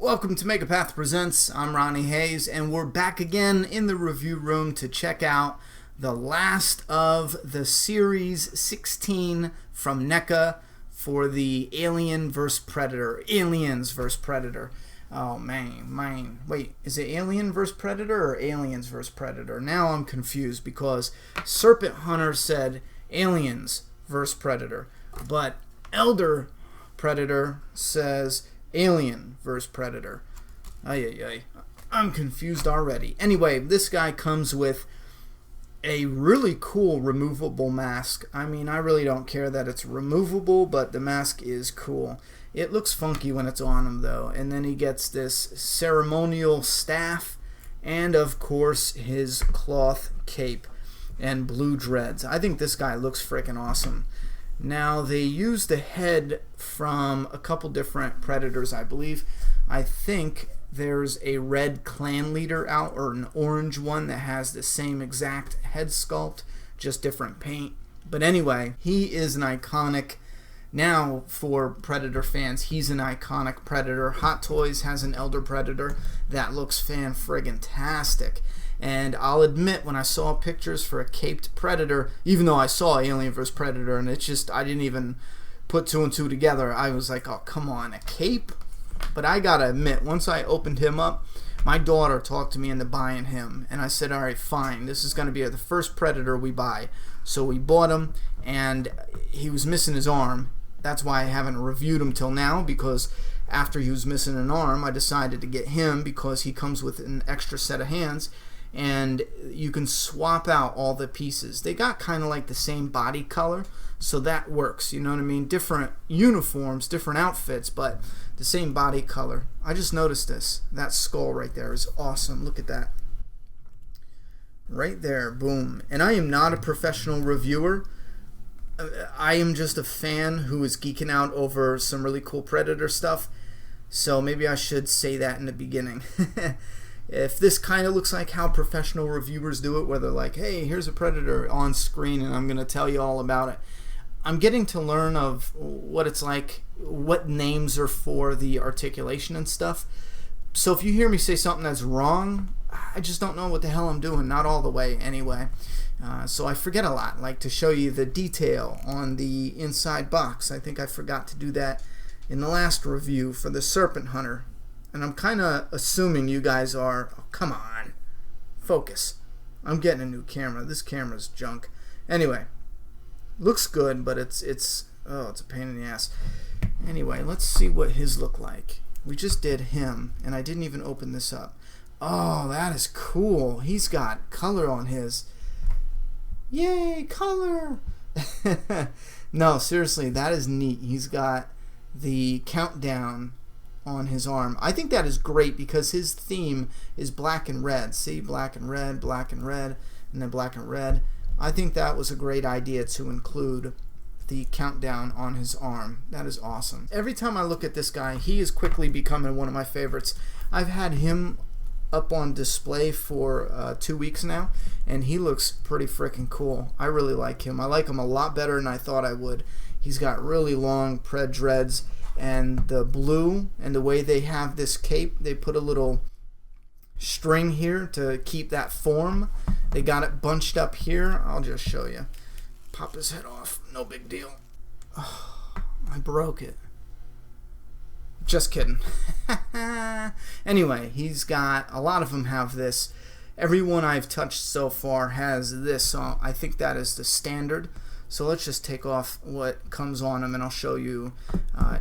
Welcome to Megapath Presents. I'm Ronnie Hayes, and we're back again in the review room to check out the last of the Series 16 from NECA for the Alien vs. Predator. Aliens vs. Predator. Oh, man. Wait, is it Alien vs. Predator or Aliens vs. Predator? Now I'm confused because Serpent Hunter said Aliens vs. Predator, but Elder Predator says Alien vs. Predator. I'm confused already. Anyway, this guy comes with a really cool removable mask. I mean, I really don't care that it's removable, but the mask is cool. It looks funky when it's on him, though. And then he gets this ceremonial staff and, of course, his cloth cape and blue dreads. I think this guy looks freaking awesome. Now, they use the head from a couple different Predators, I believe. I think there's a red clan leader out, or an orange one that has the same exact head sculpt, just different paint. But anyway, he is an iconic, now for Predator fans, he's an iconic Predator. Hot Toys has an Elder Predator that looks fan-friggin-tastic. And I'll admit, when I saw pictures for a caped Predator, even though I saw Alien vs. Predator, and it's just, I didn't even put two and two together, I was like, oh, come on, a cape? But I gotta admit, once I opened him up, my daughter talked to me into buying him, and I said, alright, fine, this is gonna be the first Predator we buy. So we bought him, and he was missing his arm. That's why I haven't reviewed him till now, because after he was missing an arm, I decided to get him because he comes with an extra set of hands, and you can swap out all the pieces. They got kind of like the same body color, so that works, you know what I mean? Different uniforms, different outfits, but the same body color. I just noticed this. That skull right there is awesome. Look at that. Right there, boom. And I am not a professional reviewer. I am just a fan who is geeking out over some really cool Predator stuff, so maybe I should say that in the beginning. If this kind of looks like how professional reviewers do it, where they're like, hey, here's a Predator on screen and I'm going to tell you all about it, I'm getting to learn of what it's like, what names are for the articulation and stuff. So if you hear me say something that's wrong, I just don't know what the hell I'm doing, not all the way anyway. So I forget a lot, like to show you the detail on the inside box. I think I forgot to do that in the last review for the Serpent Hunter. And I'm kind of assuming you guys are, oh, come on, focus. I'm getting a new camera. This camera's junk. Anyway, looks good, but it's a pain in the ass. Anyway, let's see what his look like. We just did him, and I didn't even open this up. Oh, that is cool. He's got color on his. Yay, color! No, seriously, that is neat. He's got the countdown on his arm. I think that is great because his theme is black and red. See, black and red, and then black and red. I think that was a great idea to include the countdown on his arm. That is awesome. Every time I look at this guy, he is quickly becoming one of my favorites. I've had him up on display for 2 weeks now, and he looks pretty freaking cool. I really like him. I like him a lot better than I thought I would. He's got really long pred dreads, and the blue, and the way they have this cape, they put a little string here to keep that form. They got it bunched up here. I'll just show you. Pop his head off. No big deal. Oh, I broke it. Just kidding. Anyway, he's got, a lot of them have this. Everyone I've touched so far has this. So I think that is the standard. So let's just take off what comes on him, and I'll show you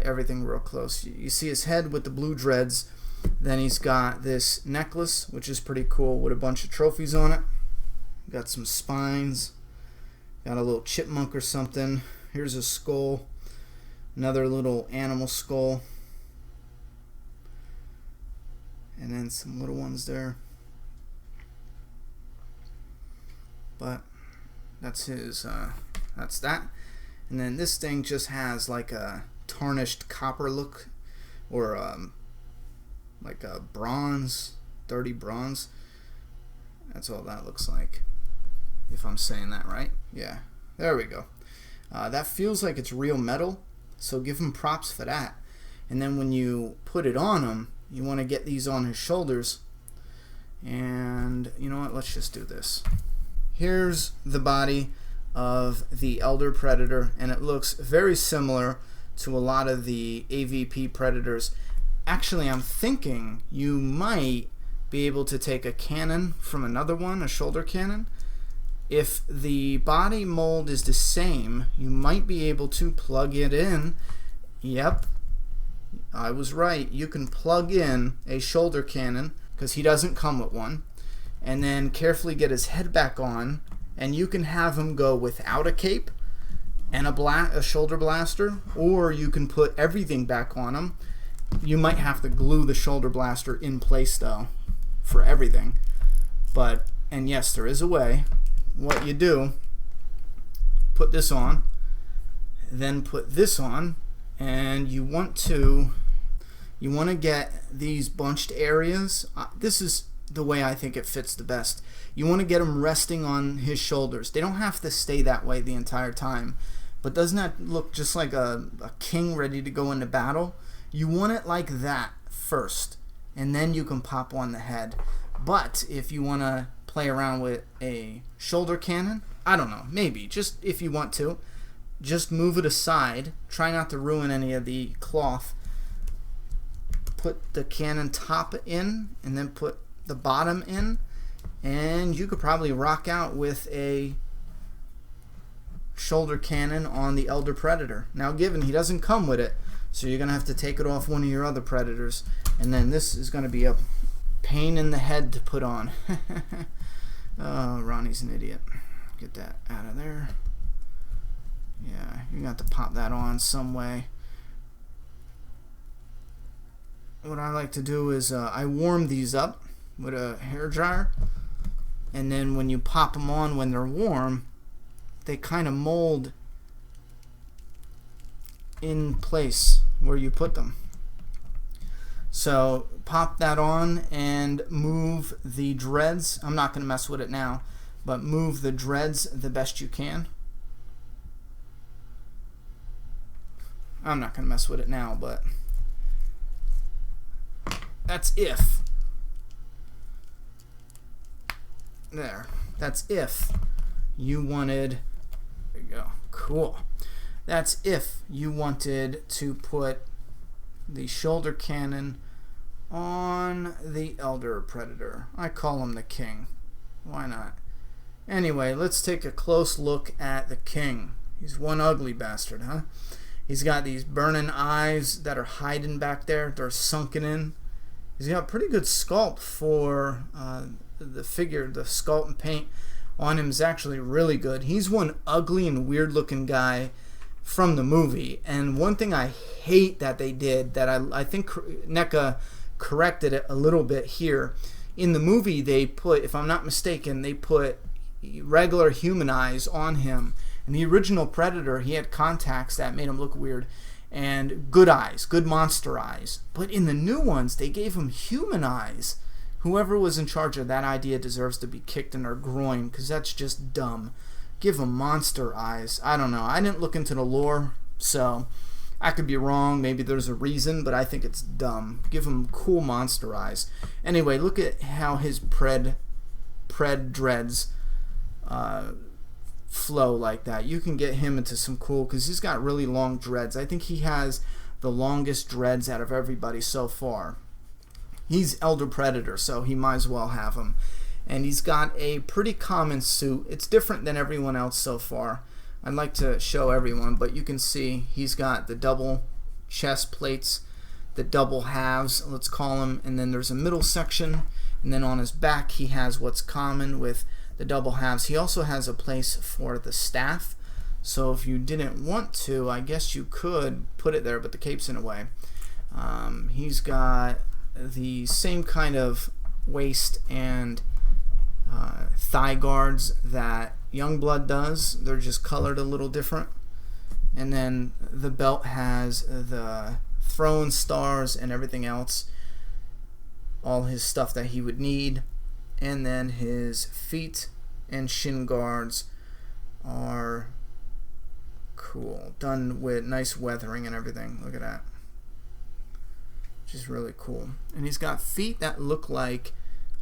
everything real close. You see his head with the blue dreads. Then he's got this necklace, which is pretty cool, with a bunch of trophies on it. Got some spines. Got a little chipmunk or something. Here's a skull. Another little animal skull. And then some little ones there. But that's his, that's that. And then this thing just has like a tarnished copper look, or like a bronze, dirty bronze. That's all that looks like, if I'm saying that right. Yeah, there we go. That feels like it's real metal, so give him props for that. And then when you put it on him, you want to get these on his shoulders. And you know what, let's just do this. Here's the body of the Elder Predator, and it looks very similar to a lot of the AVP Predators. Actually, I'm thinking you might be able to take a cannon from another one, a shoulder cannon. If the body mold is the same, you might be able to plug it in. Yep, I was right. You can plug in a shoulder cannon, because he doesn't come with one, and then carefully get his head back on, and you can have him go without a cape and a shoulder blaster, or you can put everything back on him. You might have to glue the shoulder blaster in place though for everything, and yes, there is a way. What you do, put this on, then put this on, and you want to get these bunched areas. This is the way I think it fits the best. You want to get them resting on his shoulders. They don't have to stay that way the entire time, but doesn't that look just like a king ready to go into battle? You want it like that first, and then you can pop on the head. But if you want to play around with a shoulder cannon, I don't know, maybe, just if you want to, just move it aside. Try not to ruin any of the cloth. Put the cannon top in, and then put the bottom in, and you could probably rock out with a shoulder cannon on the Elder Predator. Now, given he doesn't come with it, so you're going to have to take it off one of your other Predators, and then this is going to be a pain in the head to put on. Oh, Ronnie's an idiot. Get that out of there. Yeah, you're going to have to pop that on some way. What I like to do is I warm these up with a hair dryer, and then when you pop them on when they're warm, they kind of mold in place where you put them. So pop that on and move the dreads. I'm not going to mess with it now, but move the dreads the best you can. I'm not going to mess with it now, but that's if. There. That's if you wanted. There you go. Cool. That's if you wanted to put the shoulder cannon on the Elder Predator. I call him the King. Why not? Anyway, let's take a close look at the King. He's one ugly bastard, huh? He's got these burning eyes that are hiding back there. They're sunken in. He's got pretty good sculpt for the figure. The sculpt and paint on him is actually really good. He's one ugly and weird looking guy from the movie, and one thing I hate that they did, that I think NECA corrected it a little bit here. In the movie, they put, if I'm not mistaken, they put regular human eyes on him. In the original Predator, he had contacts that made him look weird, and good eyes, good monster eyes. But in the new ones, they gave him human eyes. Whoever was in charge of that idea deserves to be kicked in their groin, because that's just dumb. Give him monster eyes. I don't know. I didn't look into the lore, so I could be wrong. Maybe there's a reason, but I think it's dumb. Give him cool monster eyes. Anyway, look at how his pred dreads flow like that. You can get him into some cool, because he's got really long dreads. I think he has the longest dreads out of everybody so far. He's Elder Predator, so he might as well have him. And he's got a pretty common suit. It's different than everyone else so far. I'd like to show everyone, but you can see he's got the double chest plates, the double halves, let's call them, and then there's a middle section, and then on his back he has what's common with the double halves. He also has a place for the staff, so if you didn't want to, I guess you could put it there, but the cape's in a way. He's got the same kind of waist and thigh guards that Youngblood does. They're just colored a little different. And then the belt has the throwing stars and everything else, all his stuff that he would need. And then his feet and shin guards are cool, done with nice weathering and everything. Look at that. which is really cool. And he's got feet that look like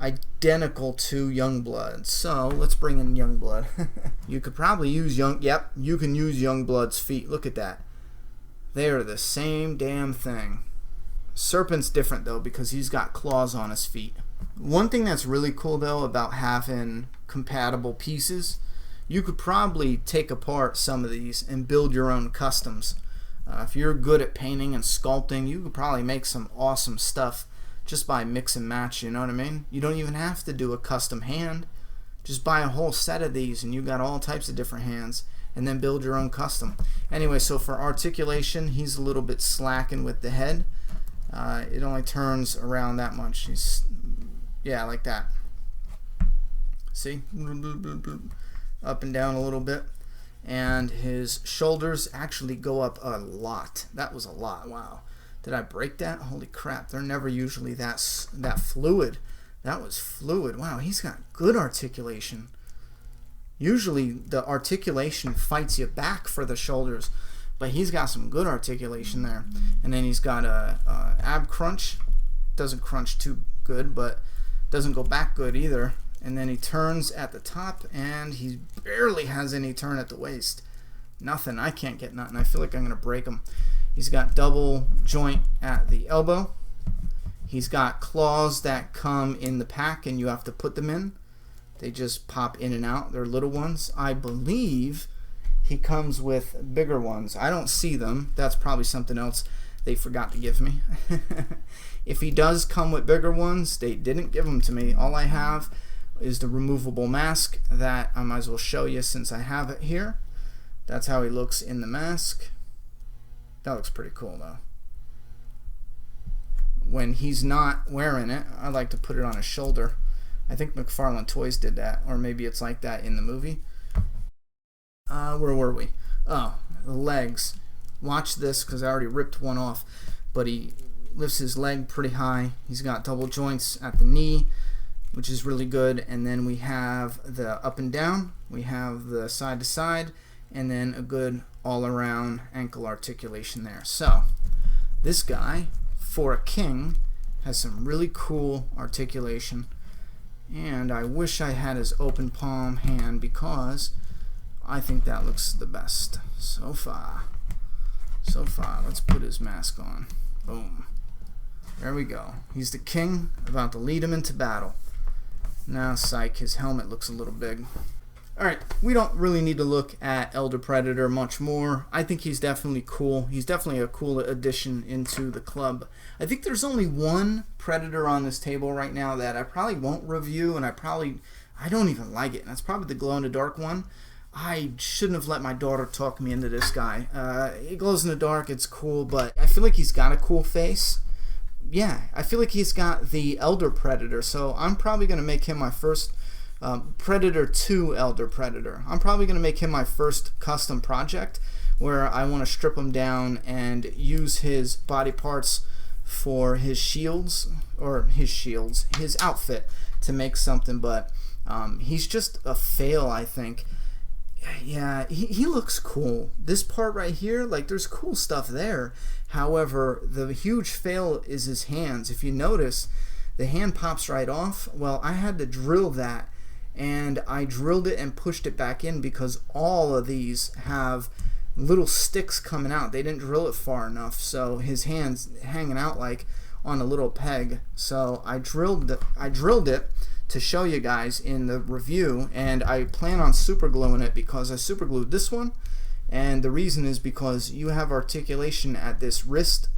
identical to Youngblood. So let's bring in Youngblood. You could probably use yep, you can use Youngblood's feet. Look at that. They are the same damn thing. Serpent's different though because he's got claws on his feet. One thing that's really cool though about having compatible pieces, you could probably take apart some of these and build your own customs. If you're good at painting and sculpting, you could probably make some awesome stuff just by mix and match, you know what I mean? You don't even have to do a custom hand. Just buy a whole set of these and you got all types of different hands, and then build your own custom. Anyway, so for articulation, he's a little bit slacking with the head. It only turns around that much. Yeah, like that. See? Up and down a little bit. And his shoulders actually go up a lot. That was a lot. Wow. Did I break that? Holy crap. They're never usually that fluid. That was fluid. Wow, he's got good articulation. Usually the articulation fights you back for the shoulders, but he's got some good articulation there. And then he's got a ab crunch. Doesn't crunch too good, but doesn't go back good either. And then he turns at the top, and he barely has any turn at the waist. Nothing. I can't get nothing. I feel like I'm going to break him. He's got double joint at the elbow. He's got claws that come in the pack, and you have to put them in. They just pop in and out. They're little ones. I believe he comes with bigger ones. I don't see them. That's probably something else they forgot to give me. If he does come with bigger ones, they didn't give them to me. All I have is the removable mask that I might as well show you since I have it here. That's how he looks in the mask. That looks pretty cool though. When he's not wearing it, I like to put it on his shoulder. I think McFarlane Toys did that, or maybe it's like that in the movie. Where were we? Oh, the legs. Watch this because I already ripped one off, but he lifts his leg pretty high. He's got double joints at the knee, which is really good. And then we have the up and down, we have the side to side, and then a good all-around ankle articulation there. So this guy, for a king, has some really cool articulation. And I wish I had his open palm hand because I think that looks the best so far. So far. Let's put his mask on. Boom. There we go. He's the king, about to lead him into battle. Now, psych, his helmet looks a little big. Alright, we don't really need to look at Elder Predator much more. I think he's definitely cool. He's definitely a cool addition into the club. I think there's only one Predator on this table right now that I probably won't review, and I don't even like it. And that's probably the glow-in-the-dark one. I shouldn't have let my daughter talk me into this guy. He glows in the dark, it's cool, but I feel like he's got a cool face. Yeah, I feel like he's got the Elder Predator, so I'm probably going to make him my first Predator 2 Elder Predator. I'm probably going to make him my first custom project where I want to strip him down and use his body parts for his shields, his outfit to make something, but he's just a fail, I think. Yeah, he looks cool. This part right here, like, there's cool stuff there. However, the huge fail is his hands. If you notice, the hand pops right off. Well, I had to drill that, and I drilled it and pushed it back in because all of these have little sticks coming out. They didn't drill it far enough, so his hand's hanging out like on a little peg. So I drilled it to show you guys in the review, and I plan on super gluing it because I super glued this one, and the reason is because you have articulation at this wrist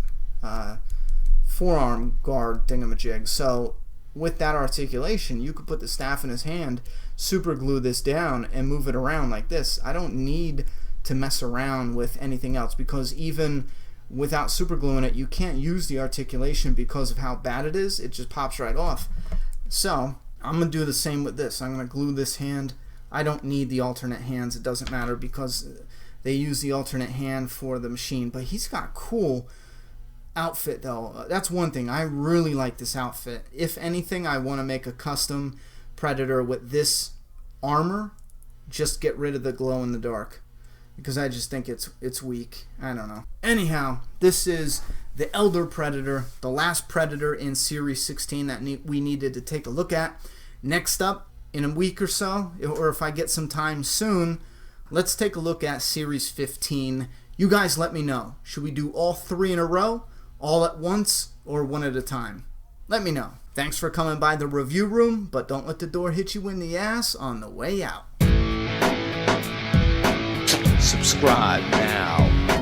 forearm guard thingamajig. So with that articulation, you could put the staff in his hand, super glue this down, and move it around like this. I don't need to mess around with anything else because even without super gluing it, you can't use the articulation because of how bad it is. It just pops right off. So I'm going to do the same with this. I'm going to glue this hand. I don't need the alternate hands. It doesn't matter because they use the alternate hand for the machine. But he's got a cool outfit though. That's one thing. I really like this outfit. If anything, I want to make a custom Predator with this armor. Just get rid of the glow in the dark. because I just think it's weak. I don't know. Anyhow, this is the Elder Predator, the last Predator in Series 16 that we needed to take a look at. Next up, in a week or so, or if I get some time soon, let's take a look at Series 15. You guys let me know. Should we do all 3 in a row, all at once, or one at a time? Let me know. Thanks for coming by the review room, but don't let the door hit you in the ass on the way out. Subscribe now.